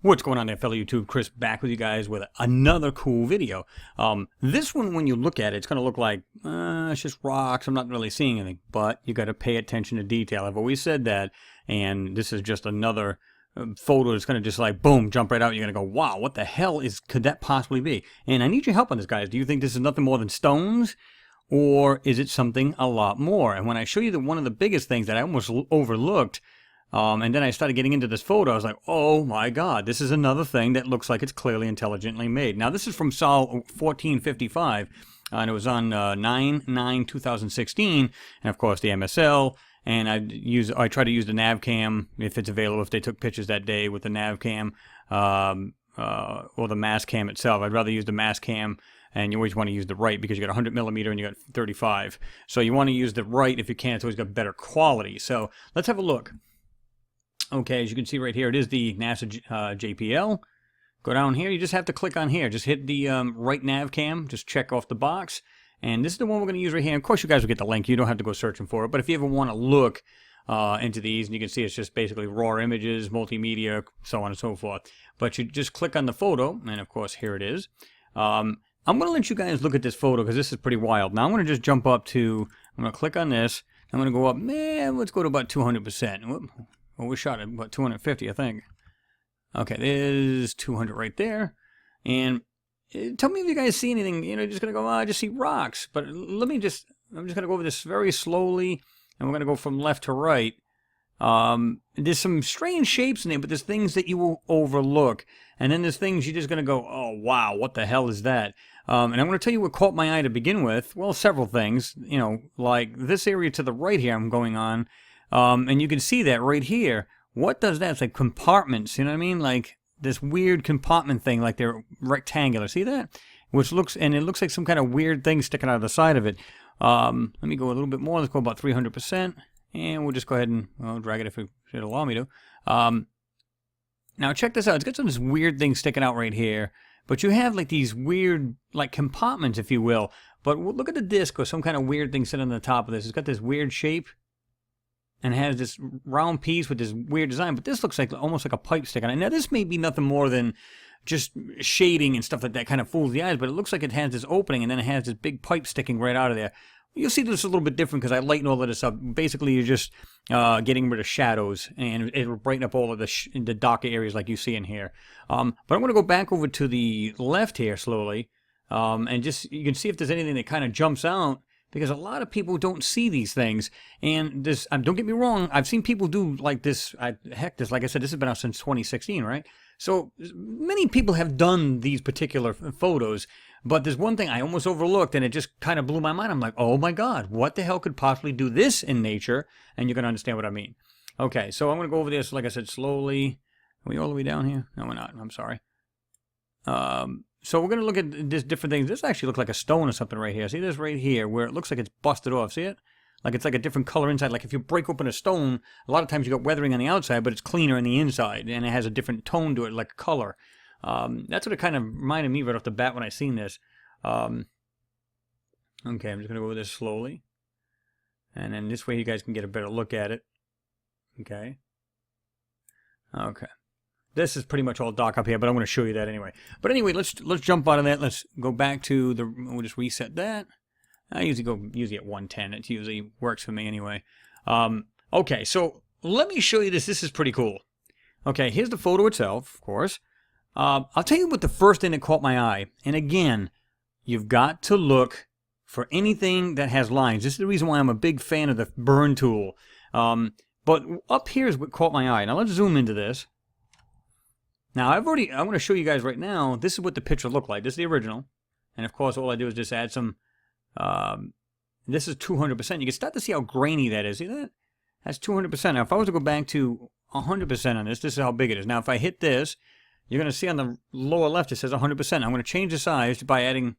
What's going on there, fellow YouTube? Chris back with you guys with another cool video. This one, when you look at it, it's going to look like, it's just rocks. I'm not really seeing anything, but you got to pay attention to detail. I've always said that, and this is just another photo that's going to just like, boom, jump right out. You're going to go, wow, what the hell could that possibly be? And I need your help on this, guys. Do you think this is nothing more than stones? Or is it something a lot more? And when I show you one of the biggest things that I almost overlooked, and then I started getting into this photo, I was like, oh my God, this is another thing that looks like it's clearly intelligently made. Now, this is from Sol 1455, and it was on 9/9/2016, and of course the MSL, and I try to use the nav cam if it's available, if they took pictures that day with the nav cam, or the mass cam itself. I'd rather use the mass cam, and you always want to use the right because you got 100mm and you got 35. So you want to use the right if you can. It's always got better quality. So let's have a look. Okay, as you can see right here, it is the NASA JPL. Go down here, you just have to click on here. Just hit the right nav cam, just check off the box. And this is the one we're going to use right here. Of course, you guys will get the link. You don't have to go searching for it. But if you ever want to look into these, and you can see it's just basically raw images, multimedia, so on and so forth. But you just click on the photo, and of course, here it is. I'm going to let you guys look at this photo because this is pretty wild. Now, I'm going to just jump up to, I'm going to click on this. I'm going to go up, let's go to about 200%. Whoop. Well, we shot at about 250, I think. Okay, there's 200 right there. And tell me if you guys see anything. You know, you're just going to go, oh, I just see rocks. But I'm just going to go over this very slowly. And we're going to go from left to right. There's some strange shapes in there, but there's things that you will overlook. And then there's things you're just going to go, oh, wow, what the hell is that? And I'm going to tell you what caught my eye to begin with. Well, several things. You know, like this area to the right here I'm going on. And you can see that right here. What does that? It's like compartments, you know what I mean? Like this weird compartment thing, like they're rectangular. See that? Which looks, and it looks like some kind of weird thing sticking out of the side of it. Let me go a little bit more. Let's go about 300%. And we'll just go ahead and drag it if it should allow me to. Now check this out. It's got some this weird thing sticking out right here. But you have like these weird, like compartments, if you will. But look at the disc or some kind of weird thing sitting on the top of this. It's got this weird shape. And has this round piece with this weird design, but this looks like almost like a pipe sticking out. Now, this may be nothing more than just shading and stuff like that, kind of fools the eyes, but it looks like it has this opening, and then it has this big pipe sticking right out of there. You'll see this a little bit different because I lighten all of this up. Basically, you're just getting rid of shadows, and it'll brighten up all of the darker areas like you see in here. But I'm going to go back over to the left here slowly, and just you can see if there's anything that kind of jumps out. Because a lot of people don't see these things, and this. Don't get me wrong. I've seen people do like this. This, like I said, this has been out since 2016, right? So many people have done these particular photos, but there's one thing I almost overlooked, and it just kind of blew my mind. I'm like, oh my God, what the hell could possibly do this in nature? And you're gonna understand what I mean. Okay, so I'm gonna go over this, like I said, slowly. Are we all the way down here? No, we're not. I'm sorry. So we're going to look at this different things. This actually looks like a stone or something right here. See this right here where it looks like it's busted off. See it? Like it's like a different color inside. Like if you break open a stone, a lot of times you got weathering on the outside, but it's cleaner on the inside. And it has a different tone to it, like color. That's what it kind of reminded me right off the bat when I seen this. Okay, I'm just going to go over this slowly. And then this way you guys can get a better look at it. Okay. Okay. This is pretty much all dark up here, but I'm going to show you that anyway. But anyway, let's jump out of that. Let's go back to the. We'll just reset that. I usually go at 110. It usually works for me anyway. Okay, so let me show you this. This is pretty cool. Okay, here's the photo itself, of course. I'll tell you what the first thing that caught my eye. And again, you've got to look for anything that has lines. This is the reason why I'm a big fan of the burn tool. But up here is what caught my eye. Now let's zoom into this. Now, I'm going to show you guys right now, this is what the picture looked like. This is the original. And of course, all I do is just add some, this is 200%. You can start to see how grainy that is. See that? That's 200%. Now, if I was to go back to 100% on this, this is how big it is. Now, if I hit this, you're going to see on the lower left, it says 100%. I'm going to change the size by adding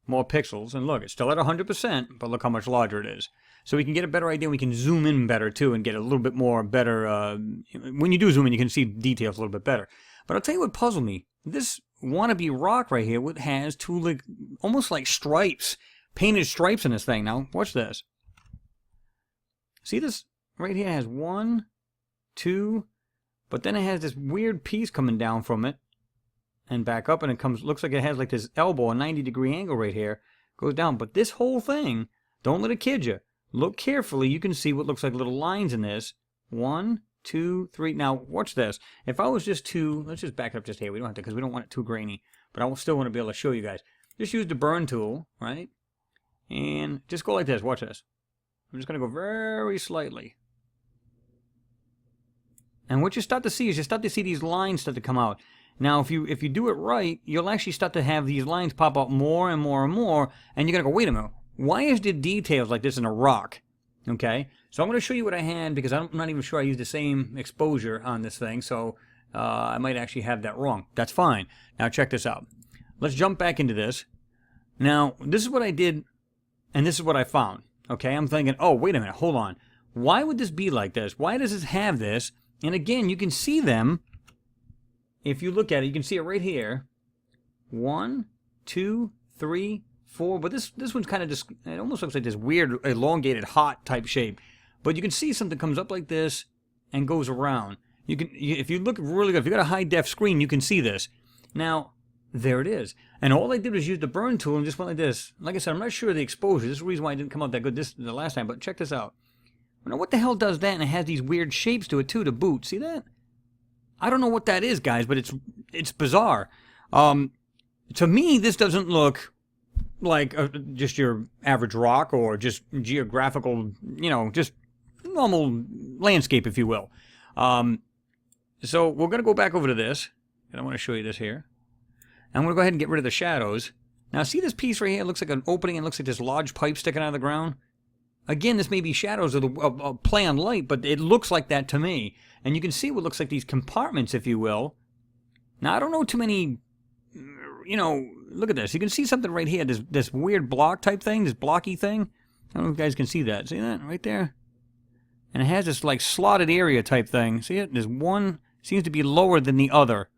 more pixels. And look, it's still at 100%, but look how much larger it is. So we can get a better idea. We can zoom in better, too, and get a little bit more better. When you do zoom in, you can see details a little bit better. But I'll tell you what puzzled me. This wannabe rock right here has two, like, almost like stripes, painted stripes in this thing. Now, watch this. See this right here has 1, 2, But then it has this weird piece coming down from it and back up, and it comes, looks like it has like this elbow, a 90-degree angle right here, goes down. But this whole thing, don't let it kid you. Look carefully. You can see what looks like little lines in this. 1, 2, 3. Now, watch this. If I was just to, let's just back it up just here. We don't have to, because we don't want it too grainy. But I still want to be able to show you guys. Just use the burn tool, right? And just go like this. Watch this. I'm just going to go very slightly. And what you start to see is you start to see these lines start to come out. Now, if you do it right, you'll actually start to have these lines pop out more and more and more. And you're going to go, wait a minute. Why is there details like this in a rock? Okay, so I'm going to show you what I had because I'm not even sure I used the same exposure on this thing. So I might actually have that wrong. That's fine. Now check this out. Let's jump back into this. Now, this is what I did, and this is what I found. Okay, I'm thinking, oh, wait a minute, hold on. Why would this be like this? Why does this have this? And again, you can see them. If you look at it, you can see it right here. 1, 2, 3, 4. But this one's kind of just, it almost looks like this weird, elongated, hot type shape. But you can see something comes up like this and goes around. If you look really good, if you got a high def screen, you can see this. Now, there it is. And all I did was use the burn tool and just went like this. Like I said, I'm not sure of the exposure. This is the reason why it didn't come out that good the last time. But check this out. Now, what the hell does that? And it has these weird shapes to it too, to boot. See that? I don't know what that is, guys, but it's bizarre. To me, this doesn't look like just your average rock or just geographical, just normal landscape, if you will. So we're going to go back over to this. And I want to show you this here. I'm going to go ahead and get rid of the shadows. Now, see this piece right here? It looks like an opening. It looks like this large pipe sticking out of the ground. Again, this may be shadows of the play on light, but it looks like that to me. And you can see what looks like these compartments, if you will. Now, I don't know too many, look at this. You can see something right here, this weird block type thing, this blocky thing. I don't know if you guys can see that. See that right there? And it has this like slotted area type thing. See it? There's one, seems to be lower than the other.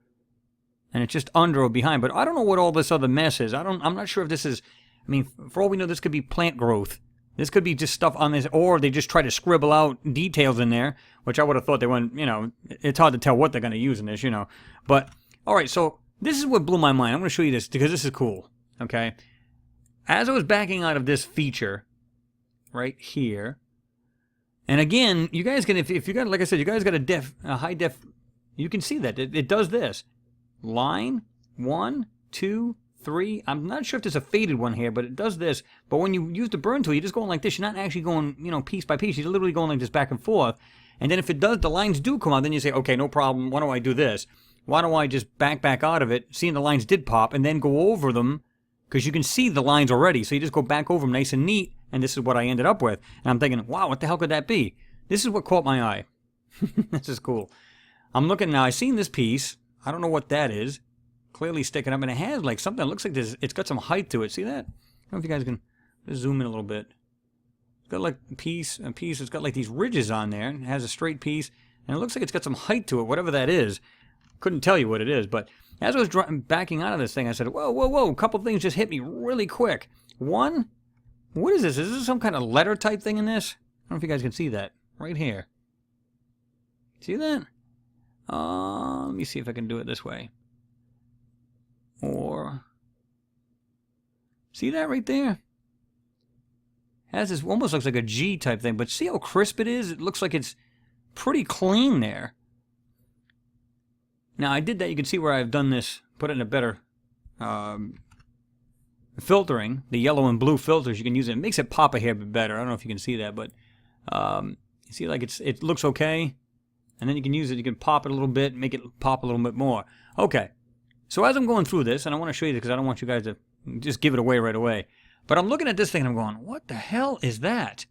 And it's just under or behind. But I don't know what all this other mess is. I'm not sure if this is, for all we know, this could be plant growth. This could be just stuff on this, or they just try to scribble out details in there, which I would have thought they wouldn't, it's hard to tell what they're going to use in this, But, all right, so this is what blew my mind. I'm going to show you this because this is cool, okay? As I was backing out of this feature right here, and again, you guys can, if you got, like I said, you guys got a high def, you can see that. It does this. Line, 1, 2, 3. I'm not sure if there's a faded one here, but it does this. But when you use the burn tool, you're just going like this. You're not actually going, piece by piece. You're literally going like this back and forth. And then if it does, the lines do come out, then you say, okay, no problem. Why don't I do this? Why don't I just back out of it, seeing the lines did pop, and then go over them, because you can see the lines already. So you just go back over them nice and neat, and this is what I ended up with. And I'm thinking, wow, what the hell could that be? This is what caught my eye. This is cool. I'm looking now. I've seen this piece. I don't know what that is. Clearly sticking up, and it has like something that looks like this. It's got some height to it. See that? I don't know if you guys can just zoom in a little bit. It's got like a piece. It's got like these ridges on there. It has a straight piece, and it looks like it's got some height to it, whatever that is. Couldn't tell you what it is, but as I was backing out of this thing, I said, whoa, whoa, whoa, a couple things just hit me really quick. One, what is this? Is this some kind of letter type thing in this? I don't know if you guys can see that. Right here. See that? Let me see if I can do it this way. Or, see that right there? Has this, almost looks like a G type thing, but see how crisp it is? It looks like it's pretty clean there. Now, I did that. You can see where I've done this, put it in a better filtering. The yellow and blue filters, you can use it. It makes it pop a hair bit better. I don't know if you can see that, but you see like it looks okay. And then you can use it. You can pop it a little bit, make it pop a little bit more. Okay. So as I'm going through this, and I want to show you this because I don't want you guys to just give it away right away. But I'm looking at this thing and I'm going, what the hell is that?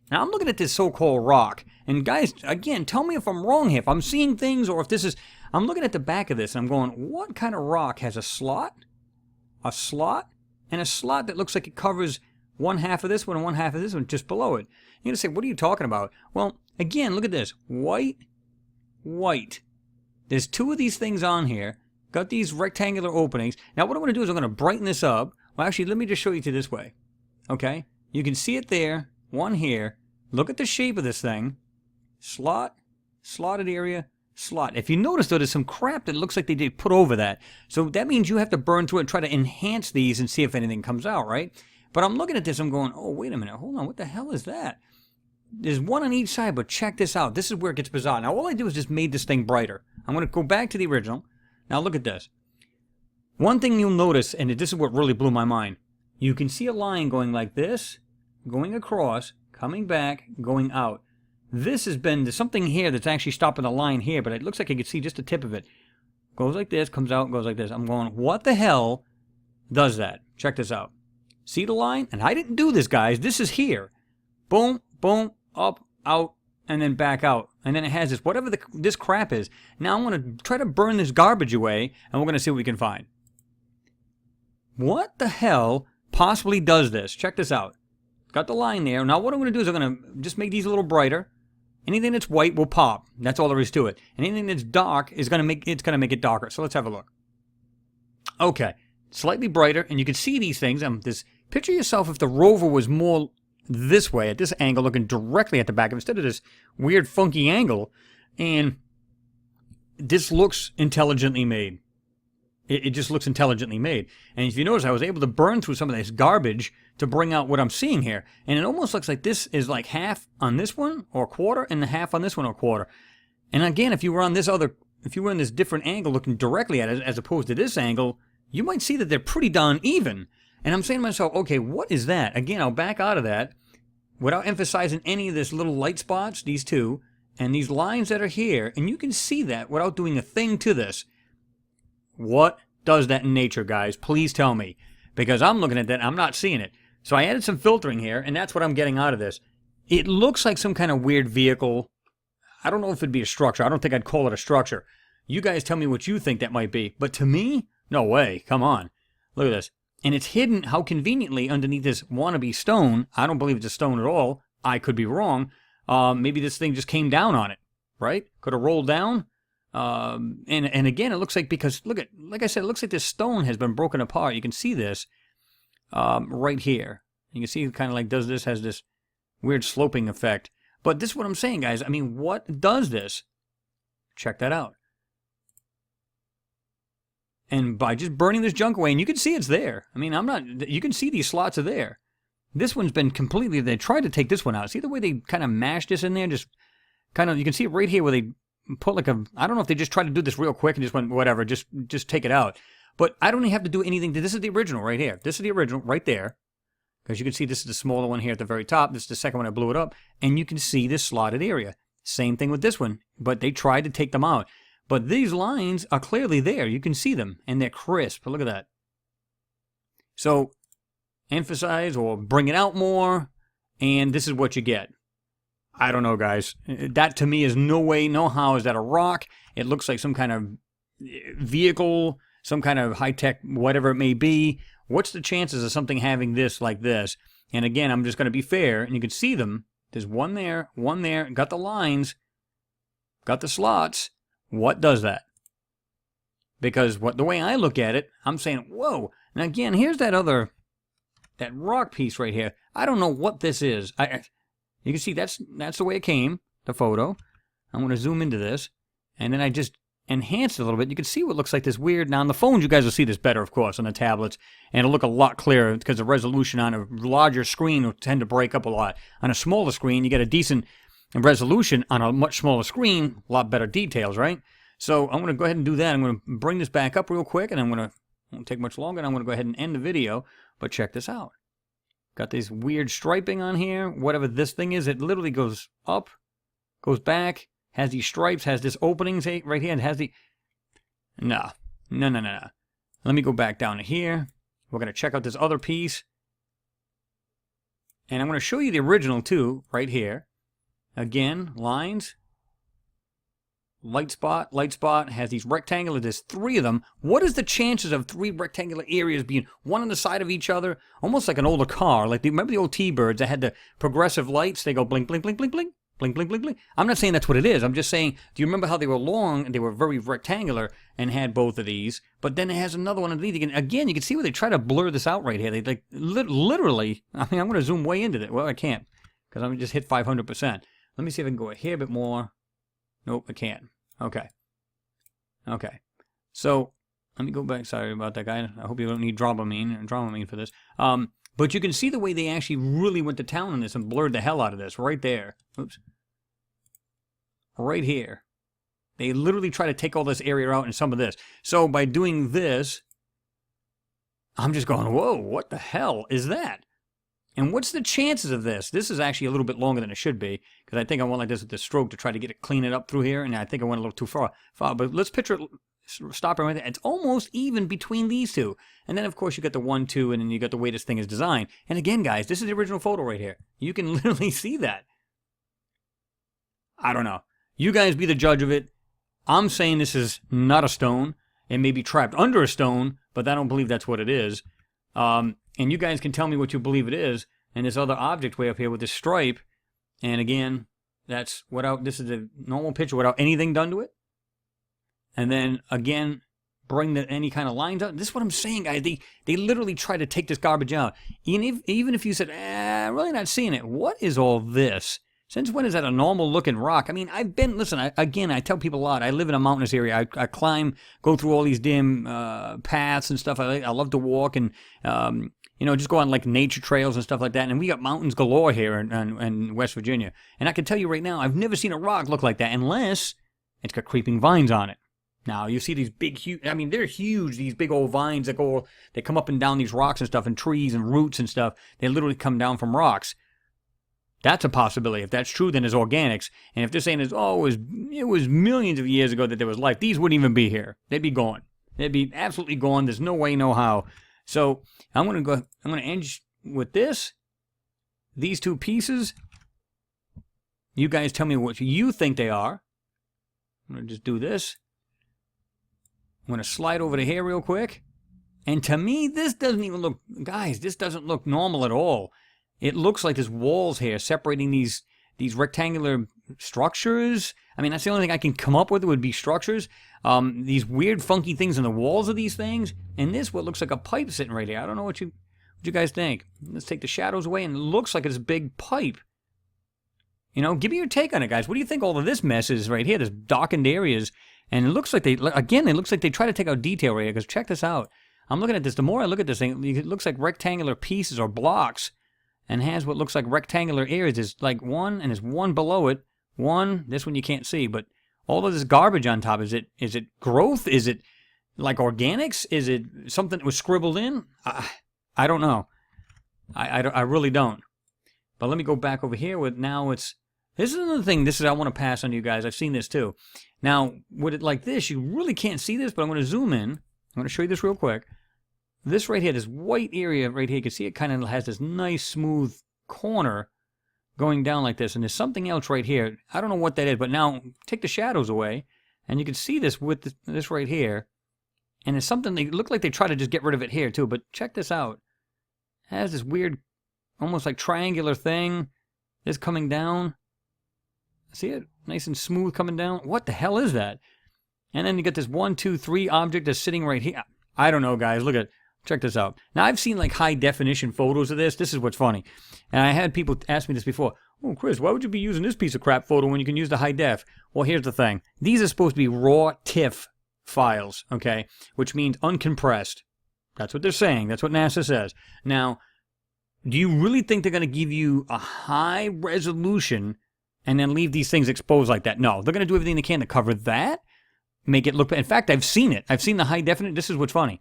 Now, I'm looking at this so-called rock. And guys, again, tell me if I'm wrong here. If I'm seeing things or if this is... I'm looking at the back of this and I'm going, what kind of rock has a slot, and a slot that looks like it covers one half of this one and one half of this one just below it? You're going to say, what are you talking about? Well, again, look at this. White. There's two of these things on here. Got these rectangular openings. Now, what I'm going to do is I'm going to brighten this up. Well, actually, let me just show you to this way. Okay? You can see it there. One here. Look at the shape of this thing. Slotted area, slot. If you notice, though, there's some crap that looks like they did put over that. So that means you have to burn through it and try to enhance these and see if anything comes out, right? But I'm looking at this, I'm going, oh, wait a minute, hold on, what the hell is that? There's one on each side, but check this out. This is where it gets bizarre. Now, all I do is just made this thing brighter. I'm going to go back to the original. Now, look at this. One thing you'll notice, and this is what really blew my mind, you can see a line going like this, going across, coming back, going out. This has been, there's something here that's actually stopping the line here, but it looks like I could see just the tip of it. Goes like this, comes out, goes like this. I'm going, what the hell does that? Check this out. See the line? And I didn't do this, guys. This is here. Boom, boom, up, out, and then back out. And then it has this, whatever this crap is. Now I'm going to try to burn this garbage away, and we're going to see what we can find. What the hell possibly does this? Check this out. Got the line there. Now what I'm going to do is I'm going to just make these a little brighter. Anything that's white will pop. That's all there is to it. And anything that's dark is going to make it darker. So let's have a look. Okay, slightly brighter, and you can see these things. This picture yourself if the rover was more this way at this angle, looking directly at the back instead of this weird funky angle, and this looks intelligently made. It just looks intelligently made. And if you notice, I was able to burn through some of this garbage to bring out what I'm seeing here. And it almost looks like this is like half on this one or a quarter and the half on this one or a quarter. And again, if you were on this different angle looking directly at it as opposed to this angle, you might see that they're pretty darn even. And I'm saying to myself, okay, what is that? Again, I'll back out of that without emphasizing any of this little light spots, these two, and these lines that are here. And you can see that without doing a thing to this. What does that in nature, guys? Please tell me. Because I'm looking at that, I'm not seeing it. So I added some filtering here, and that's what I'm getting out of this. It looks like some kind of weird vehicle. I don't know if it'd be a structure. I don't think I'd call it a structure. You guys tell me what you think that might be. But to me, no way. Come on. Look at this. And it's hidden, how conveniently, underneath this wannabe stone. I don't believe it's a stone at all. I could be wrong. Maybe this thing just came down on it, right? Could have rolled down. And again, it looks like, because look at, like I said, it looks like this stone has been broken apart. You can see this right here. You can see it kind of like has this weird sloping effect. But this is what I'm saying, guys. I mean, what does this? Check that out. And by just burning this junk away, and you can see it's there. I mean, you can see these slots are there. This one's been completely, they tried to take this one out. See the way they kind of mashed this in there? Just kind of, you can see it right here where they put like I don't know if they just tried to do this real quick and just went, whatever, just take it out. But I don't even have to do anything. This is the original right here. This is the original right there. Because you can see this is the smaller one here at the very top. This is the second one I blew it up. And you can see this slotted area. Same thing with this one. But they tried to take them out. But these lines are clearly there. You can see them. And they're crisp. Look at that. So, emphasize or bring it out more. And this is what you get. I don't know, guys. That to me is no way, no how is that a rock. It looks like some kind of vehicle, some kind of high-tech, whatever it may be. What's the chances of something having this like this? And again, I'm just going to be fair, and you can see them. There's one there, got the lines, got the slots. What does that? Because the way I look at it, I'm saying, whoa. And again, here's that rock piece right here. I don't know what this is. You can see that's the way it came, the photo. I'm going to zoom into this, and then I just enhanced it a little bit. You can see what looks like this weird. Now on the phones, you guys will see this better, of course, on the tablets, and it'll look a lot clearer because the resolution on a larger screen will tend to break up a lot. On a smaller screen, you get a decent resolution. On a much smaller screen, a lot better details, right? So I'm going to go ahead and do that. I'm going to bring this back up real quick, and won't take much longer, and I'm going to go ahead and end the video, but check this out. Got this weird striping on here. Whatever this thing is, it literally goes up, goes back, has these stripes, has this openings right here, and has the... No. Let me go back down to here. We're going to check out this other piece. And I'm going to show you the original, too, right here. Again, lines. Light spot, has these rectangular, there's three of them. What is the chances of three rectangular areas being one on the side of each other? Almost like an older car. Like, remember the old T-Birds that had the progressive lights? They go blink, blink, blink, blink, blink, blink, blink, blink, blink. I'm not saying that's what it is. I'm just saying, do you remember how they were long and they were very rectangular and had both of these? But then it has another one underneath. Again, you can see where they try to blur this out right here. They like literally, I mean, I'm going to zoom way into it. Well, I can't because I'm just hit 500%. Let me see if I can go a hair bit more. Nope, I can't. Okay. Okay. So, let me go back. Sorry about that, guy. I hope you don't need Dramamine for this. But you can see the way they actually really went to town on this and blurred the hell out of this right there. Oops. Right here. They literally try to take all this area out and some of this. So by doing this, I'm just going, whoa, what the hell is that? And what's the chances of this? This is actually a little bit longer than it should be, because I think I went like this with the stroke to try to clean it up through here, and I think I went a little too far. But let's picture it, stop it right there. It's almost even between these two. And then, of course, you got the 1, 2, and then you got the way this thing is designed. And again, guys, this is the original photo right here. You can literally see that. I don't know. You guys be the judge of it. I'm saying this is not a stone. It may be trapped under a stone, but I don't believe that's what it is. And you guys can tell me what you believe it is. And this other object way up here with this stripe. And again, that's without, this is a normal picture without anything done to it. And then again, bring any kind of lines out. This is what I'm saying, guys. They literally try to take this garbage out. Even if you said, I'm really not seeing it. What is all this? Since when is that a normal looking rock? I mean, listen, I tell people a lot. I live in a mountainous area. I climb, go through all these dim paths and stuff. I love to walk and, just go on like nature trails and stuff like that. And we got mountains galore here in West Virginia. And I can tell you right now, I've never seen a rock look like that unless it's got creeping vines on it. Now, you see these big, huge, I mean, they're huge, these big old vines that they come up and down these rocks and stuff, and trees and roots and stuff. They literally come down from rocks. That's a possibility. If that's true, then it's organics. And if they're saying it was millions of years ago that there was life, these wouldn't even be here. They'd be gone. They'd be absolutely gone. There's no way, no how. So I'm going to end with this. These two pieces. You guys tell me what you think they are. I'm going to just do this. I'm going to slide over to here real quick. And to me, this doesn't even look, guys, this doesn't look normal at all. It looks like there's walls here separating these rectangular structures. I mean, that's the only thing I can come up with would be structures. These weird, funky things in the walls of these things. And this, what looks like a pipe sitting right here. I don't know what you guys think. Let's take the shadows away, and it looks like it's a big pipe. Give me your take on it, guys. What do you think all of this mess is right here? There's darkened areas. And it looks like it looks like they try to take out detail right here. Because check this out. I'm looking at this. The more I look at this thing, it looks like rectangular pieces or blocks. And has what looks like rectangular areas. There's like one, and there's one below it. One, this one you can't see, but all of this garbage on top. Is it growth? Is it like organics? Is it something that was scribbled in? I don't know. I really don't. But let me go back over here with now it's. This is another thing. I want to pass on to you guys. I've seen this too. Now, with it like this, you really can't see this, but I'm going to zoom in. I'm going to show you this real quick. This right here, this white area right here, you can see it kind of has this nice smooth corner going down like this. And there's something else right here. I don't know what that is, but now take the shadows away. And you can see this with this right here. And there's something, they look like they try to just get rid of it here too. But check this out. It has this weird, almost like triangular thing. This coming down. See it? Nice and smooth coming down. What the hell is that? And then you get this 1, 2, 3 object that's sitting right here. I don't know, guys. Look at. Check this out. Now, I've seen like high definition photos of this. This is what's funny. And I had people ask me this before. Oh, Chris, why would you be using this piece of crap photo when you can use the high def? Well, here's the thing. These are supposed to be raw TIFF files, okay? Which means uncompressed. That's what they're saying. That's what NASA says. Now, do you really think they're going to give you a high resolution and then leave these things exposed like that? No. They're going to do everything they can to cover that, make it look... In fact, I've seen it. I've seen the high definition. This is what's funny.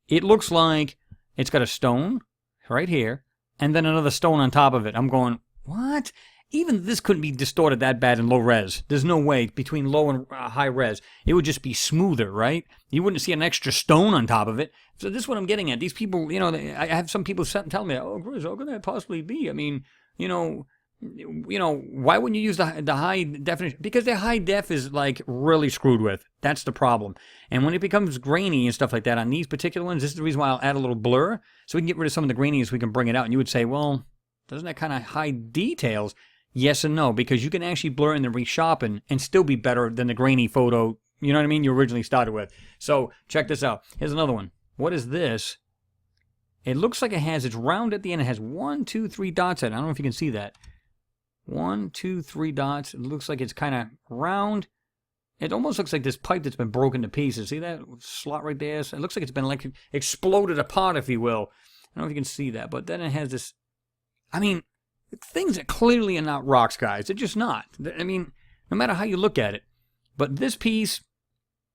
It looks like it's got a stone right here, and then another stone on top of it. I'm going, what? Even this couldn't be distorted that bad in low res. There's no way between low and high res. It would just be smoother, right? You wouldn't see an extra stone on top of it. So this is what I'm getting at. These people, I have some people tell me, oh, Chris, how could that possibly be? I mean, why wouldn't you use the high definition? Because the high def is like really screwed with. That's the problem. And when it becomes grainy and stuff like that on these particular ones, this is the reason why I'll add a little blur so we can get rid of some of the graininess so we can bring it out. And you would say, well, doesn't that kind of hide details? Yes and no, because you can actually blur in the resharpen and still be better than the grainy photo, you know what I mean, you originally started with. So check this out. Here's another one. What is this? It looks like it's round at the end. It has 1, 2, 3 dots in it. I don't know if you can see that. 1, 2, 3 dots. It looks like it's kind of round. It almost looks like this pipe that's been broken to pieces. See that slot right there? So it looks like it's been like exploded apart, if you will. I don't know if you can see that, but then it has this. I mean, things that clearly are not rocks, guys. They're just not. I mean, no matter how you look at it. But this piece,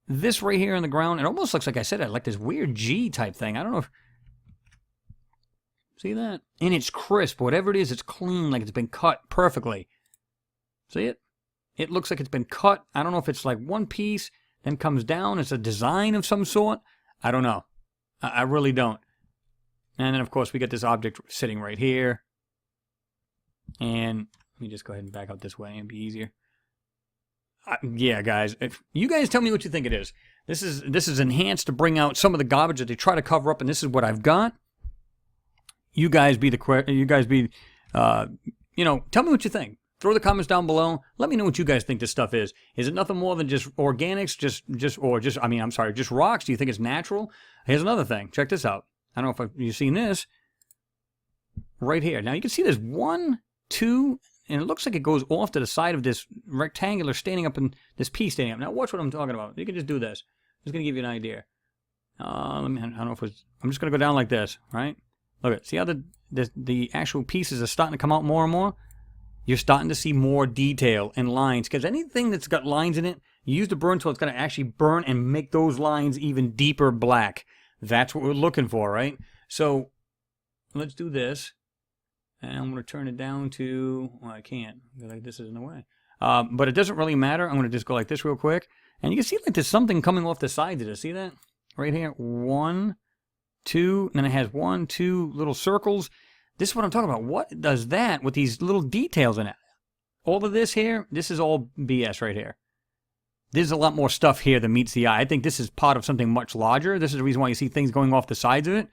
this right here on the ground, it almost looks like I said, like this weird G type thing. I don't know if. See that? And it's crisp. Whatever it is, it's clean, like it's been cut perfectly. See it? It looks like it's been cut. I don't know if it's like one piece, then comes down. It's a design of some sort. I don't know. I really don't. And then, of course, we get this object sitting right here. And let me just go ahead and back out this way and be easier. Yeah, guys. If you guys tell me what you think it is. This is enhanced to bring out some of the garbage that they try to cover up, and this is what I've got. You guys be tell me what you think. Throw the comments down below. Let me know what you guys think this stuff is. Is it nothing more than just organics? Just rocks? Do you think it's natural? Here's another thing. Check this out. I don't know if you've seen this. Right here. Now you can see there's 1, 2, and it looks like it goes off to the side of this rectangular standing up and this piece standing up. Now watch what I'm talking about. You can just do this. I'm just going to give you an idea. I don't know if I'm just going to go down like this, right? Look at, see how the actual pieces are starting to come out more and more? You're starting to see more detail and lines, because anything that's got lines in it, you use the burn tool, it's going to actually burn and make those lines even deeper black. That's what we're looking for, right? So let's do this. And I'm going to turn it down to, well, I can't, like this is in the way. But it doesn't really matter. I'm going to just go like this real quick. And you can see like there's something coming off the sides of this. See that? Right here. 1, 2, and then it has 1, 2 little circles. This is what I'm talking about. What does that with these little details in it? All of this here, this is all BS right here. There's a lot more stuff here than meets the eye. I think this is part of something much larger. This is the reason why you see things going off the sides of it.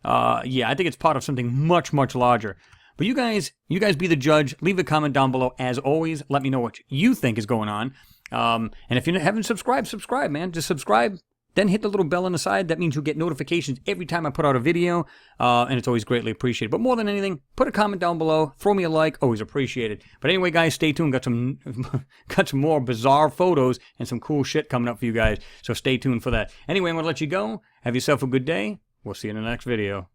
Yeah, I think it's part of something much, much larger. But you guys be the judge. Leave a comment down below. As always, let me know what you think is going on. And if you haven't subscribed, subscribe, man. Just subscribe. Then hit the little bell on the side. That means you'll get notifications every time I put out a video. And it's always greatly appreciated. But more than anything, put a comment down below. Throw me a like. Always appreciated. But anyway, guys, stay tuned. Got some more bizarre photos and some cool shit coming up for you guys. So stay tuned for that. Anyway, I'm going to let you go. Have yourself a good day. We'll see you in the next video.